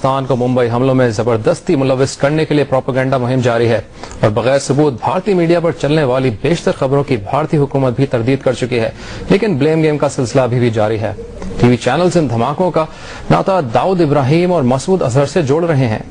पाकिस्तान को मुंबई हमलों में जबरदस्ती मुलविस करने के लिए प्रोपेगेंडा मुहिम जारी है और बगैर सबूत भारतीय मीडिया पर चलने वाली बेशतर खबरों की भारतीय हुकूमत भी तरदीद कर चुकी है, लेकिन ब्लेम गेम का सिलसिला अभी भी जारी है। टीवी चैनल्स इन धमाकों का नाता दाऊद इब्राहिम और मसूद अजहर से जोड़ रहे हैं।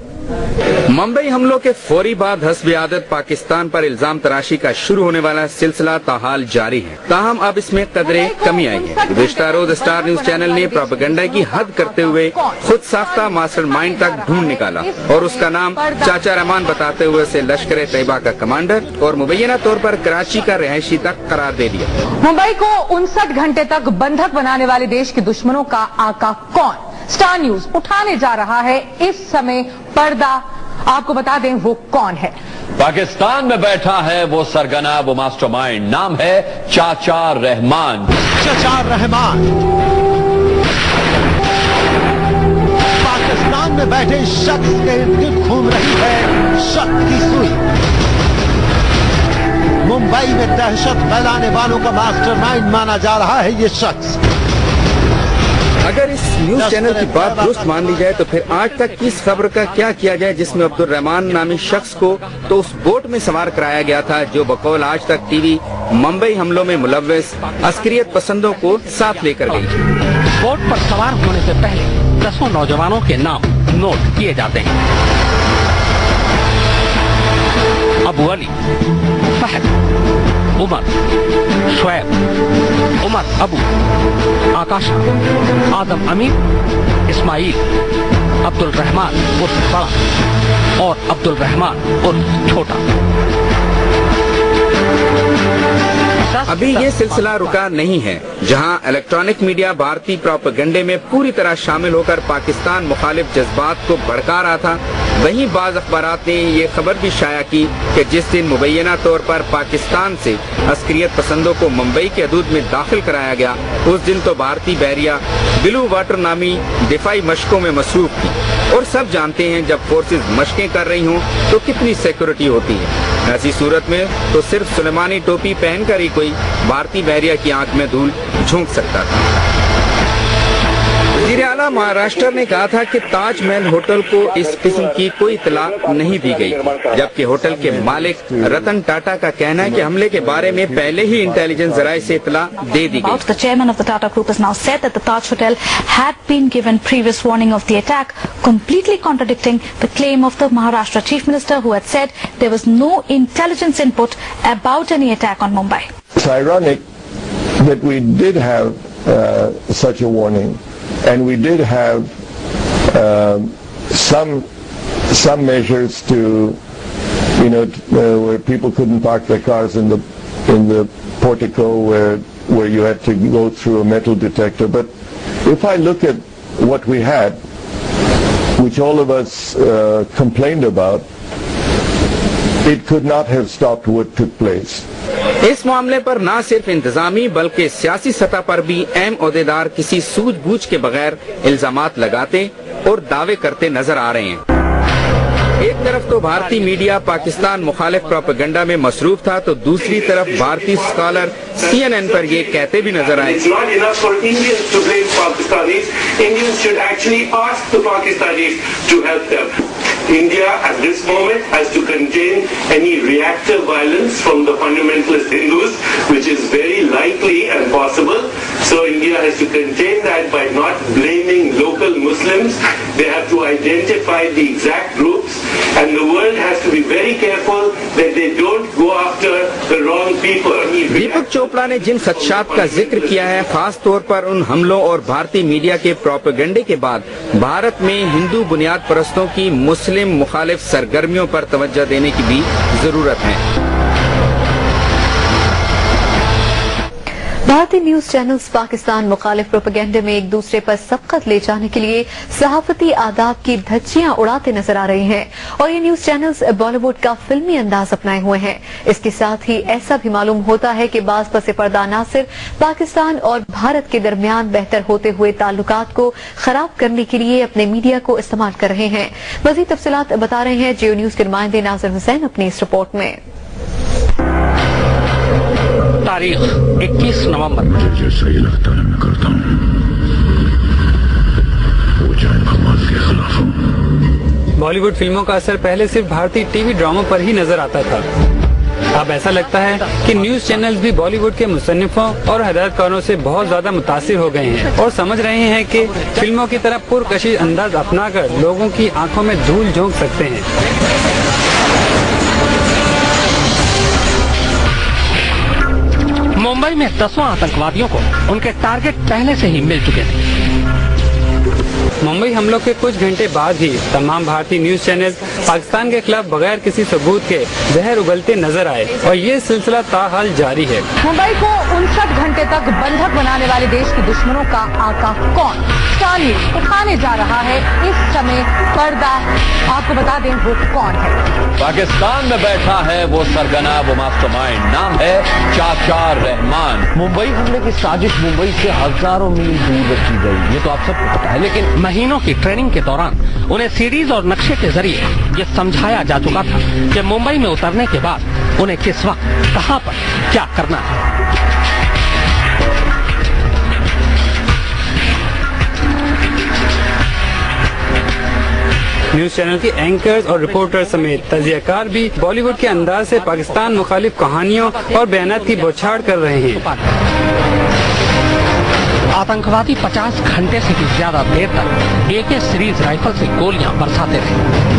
मुंबई हमलों के फौरी बाद हस्ब आदत पाकिस्तान पर इल्जाम तराशी का शुरू होने वाला सिलसिला ताहाल जारी है। ताहम अब इसमें कदरे कमी आई है। गुज़िश्ता रोज स्टार न्यूज चैनल ने प्रोपेगेंडा की हद करते हुए खुद साख्ता मास्टरमाइंड तक ढूंढ निकाला और उसका नाम चाचा रहमान बताते हुए उसे लश्कर तैयबा का कमांडर और मुबैना तौर पर कराची का रिहायशी तक करार दे दिया। मुंबई को 59 घंटे तक बंधक बनाने वाले देश के दुश्मनों का आका कौन? स्टार न्यूज उठाने जा रहा है इस समय पर्दा। आपको बता दें वो कौन है। पाकिस्तान में बैठा है वो सरगना, वो मास्टरमाइंड, नाम है चाचा रहमान। चाचा रहमान पाकिस्तान में बैठे शख्स के इर्द घूम रही है शक की सुई। मुंबई में दहशत फैलाने वालों का मास्टरमाइंड माना जा रहा है ये शख्स। अगर इस न्यूज चैनल की बात दुरुस्त मान ली जाए तो फिर आज तक की इस खबर का क्या किया जाए जिसमें अब्दुल रहमान नामी शख्स को तो उस बोट में सवार कराया गया था जो बकौल आज तक टीवी मुंबई हमलों में मुलव्वस अस्करियत पसंदों को साथ लेकर गई। बोट पर सवार होने से पहले 10 नौजवानों के नाम नोट किए जाते हैं। अबू अली, फहद, उमर, शुएब, उमर अबू, आकाशा, आदम अमीन, इस्माइल, अब्दुल रहमान उर्फ बड़ा और अब्दुल रहमान उर्फ छोटा। अभी ये सिलसिला रुका नहीं है। जहां इलेक्ट्रॉनिक मीडिया भारतीय प्रोपेगेंडे में पूरी तरह शामिल होकर पाकिस्तान मुखालिफ जज्बात को भड़का रहा था, वहीं बाज अखबारात ने ये खबर भी शाया की कि जिस दिन मुबैना तौर पर पाकिस्तान से अस्करियत पसंदों को मुंबई के हदूद में दाखिल कराया गया, उस दिन तो भारतीय बहरिया ब्लू वाटर नामी दिफाई मशकों में मसरूफ थी। और सब जानते हैं जब फोर्सेज मशकें कर रही हों तो कितनी सिक्योरिटी होती है। ऐसी सूरत में तो सिर्फ सुलेमानी टोपी पहनकर ही कोई भारतीय बहरिया की आंख में धूल झोंक सकता था। वज़ीर आला महाराष्ट्र ने कहा था कि ताजमहल होटल को इस किस्म की कोई इतला नहीं दी गई, जबकि होटल के मालिक रतन टाटा का कहना है कि हमले के बारे में पहले ही इंटेलिजेंस जराये से इतला दे दी गई। The chairman of the Tata Group has now said that the Taj Hotel had been given previous warning of the attack, completely contradicting the claim of the Maharashtra Chief Minister, who had said there was no intelligence input about any attack on Mumbai. It's ironic that we did have such a warning. And we did have some measures to, where people couldn't park their cars in the portico where you had to go through a metal detector. But if I look at what we had, which all of us complained about, it could not have stopped what took place. इस मामले पर न सिर्फ इंतजामी बल्कि सियासी सतह पर भी अहम ओहदेदार किसी सूझबूझ के बगैर इल्जामात लगाते और दावे करते नजर आ रहे हैं। एक तरफ तो भारतीय मीडिया पाकिस्तान मुखालिफ प्रोपेगेंडा में मसरूफ था, तो दूसरी तरफ भारतीय स्कॉलर CNN पर ये कहते भी नजर आए। India at this moment has to contain any reactive violence from the fundamentalist Hindus, which is very likely and possible. So India has to contain that by not blaming local Muslims. They have to identify the exact groups, and the world has to be very careful that they don't go after the wrong people. दीपक चोपड़ा ने जिन खदशात का जिक्र किया है, खास तौर पर उन हमलों और भारतीय मीडिया के प्रोपेगेंडे के बाद भारत में हिंदू बुनियाद परस्तों की मुस्लिम मुखालिफ सरगर्मियों पर तवज्जो देने की भी जरूरत है। भारतीय न्यूज चैनल्स पाकिस्तान मुखालिफ प्रोपेगेंडे में एक दूसरे पर सबकत ले जाने के लिए सहाफती आदाब की धज्जियां उड़ाते नजर आ रहे हैं और ये न्यूज चैनल्स बॉलीवुड का फिल्मी अंदाज अपनाए हुए हैं। इसके साथ ही ऐसा भी मालूम होता है कि बाज़ पसे पर्दा ना सिर्फ पाकिस्तान और भारत के दरमियान बेहतर होते हुए ताल्लुकात को खराब करने के लिए अपने मीडिया को इस्तेमाल कर रहे हैं। मजीद तफसीलात बता रहे हैं जियो न्यूज के नुमाइंदे नाज़िर हुसैन अपनी इस रिपोर्ट में। तारीख 21 नवंबर। मुझे जैसा लगता है मैं करता हूँ, वो चाहे नमाज के खिलाफ हो। बॉलीवुड फिल्मों का असर पहले सिर्फ भारतीय टीवी ड्रामों पर ही नजर आता था। अब ऐसा लगता है कि न्यूज चैनल्स भी बॉलीवुड के मुसन्निफों और हदायतकारों से बहुत ज्यादा मुतासिर हो गए हैं और समझ रहे हैं कि फिल्मों की तरह पुरकशिश अंदाज अपनाकर लोगों की आंखों में धूल झोंक सकते हैं। मुंबई में 10 आतंकवादियों को उनके टारगेट पहले से ही मिल चुके थे। मुंबई हमलों के कुछ घंटे बाद ही तमाम भारतीय न्यूज चैनल पाकिस्तान के खिलाफ बगैर किसी सबूत के जहर उगलते नजर आए और ये सिलसिला ताहाल जारी है। मुंबई को 59 घंटे तक बंधक बनाने वाले देश के दुश्मनों का आका कौन? स्टार न्यूज उठाने जा रहा है इस समय पर्दा। आपको बता दें वो कौन है। पाकिस्तान में बैठा है वो सरगना, वो मास्टरमाइंड, नाम है चाचा रहमान। मुंबई हमले की साजिश मुंबई से हजारों मील दूर रखी गई, ये तो आप सबको पता है, लेकिन महीनों की ट्रेनिंग के दौरान उन्हें सीरीज और नक्शे के जरिए ये समझाया जा चुका था कि मुंबई में उतरने के बाद उन्हें किस वक्त, कहां पर क्या करना है। न्यूज चैनल के एंकर्स और रिपोर्टर समेत तजियाकार भी बॉलीवुड के अंदाज से पाकिस्तान मुखालिफ कहानियों और बयानात की बौछार कर रहे हैं। आतंकवादी 50 घंटे से भी ज्यादा देर तक AK सीरीज राइफल से गोलियां बरसाते रहे।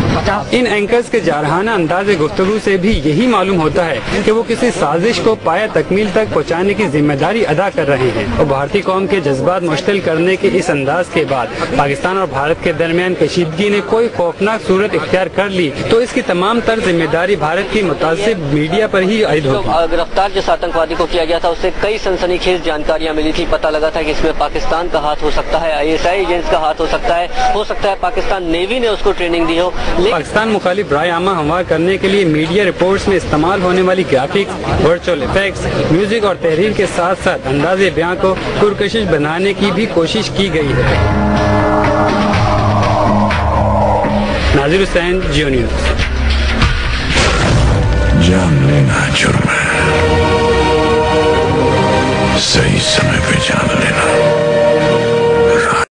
इन एंकर्स के जारहाना अंदाज गुफ्तगू से भी यही मालूम होता है कि वो किसी साजिश को पाया तकमील तक पहुंचाने की जिम्मेदारी अदा कर रहे हैं और भारतीय कौम के जज्बात मुश्तिल करने के इस अंदाज के बाद पाकिस्तान और भारत के दरमियान कशीदगी ने कोई खौफनाक सूरत इख्तियार कर ली तो इसकी तमाम तर जिम्मेदारी भारत की मुतासिब मीडिया पर ही आयद होगी। गिरफ्तार जिस आतंकवादी को किया गया था उससे कई सनसनीखेज जानकारियाँ मिली थी। पता लगा था कि इसमें पाकिस्तान का हाथ हो सकता है, ISI एजेंट्स का हाथ हो सकता है पाकिस्तान नेवी ने उसको ट्रेनिंग दी हो। पाकिस्तान मुखालिफ राय आमा हमवार करने के लिए मीडिया रिपोर्ट्स में इस्तेमाल होने वाली ग्राफिक्स, वर्चुअल इफेक्ट्स, म्यूजिक और तहरीर के साथ साथ अंदाजे बयां को पुरकशिश बनाने की भी कोशिश की गई है। नाजिर हुसैन, जियो न्यूज। जान लेना जुर्म है, सही समय पे जान लेना।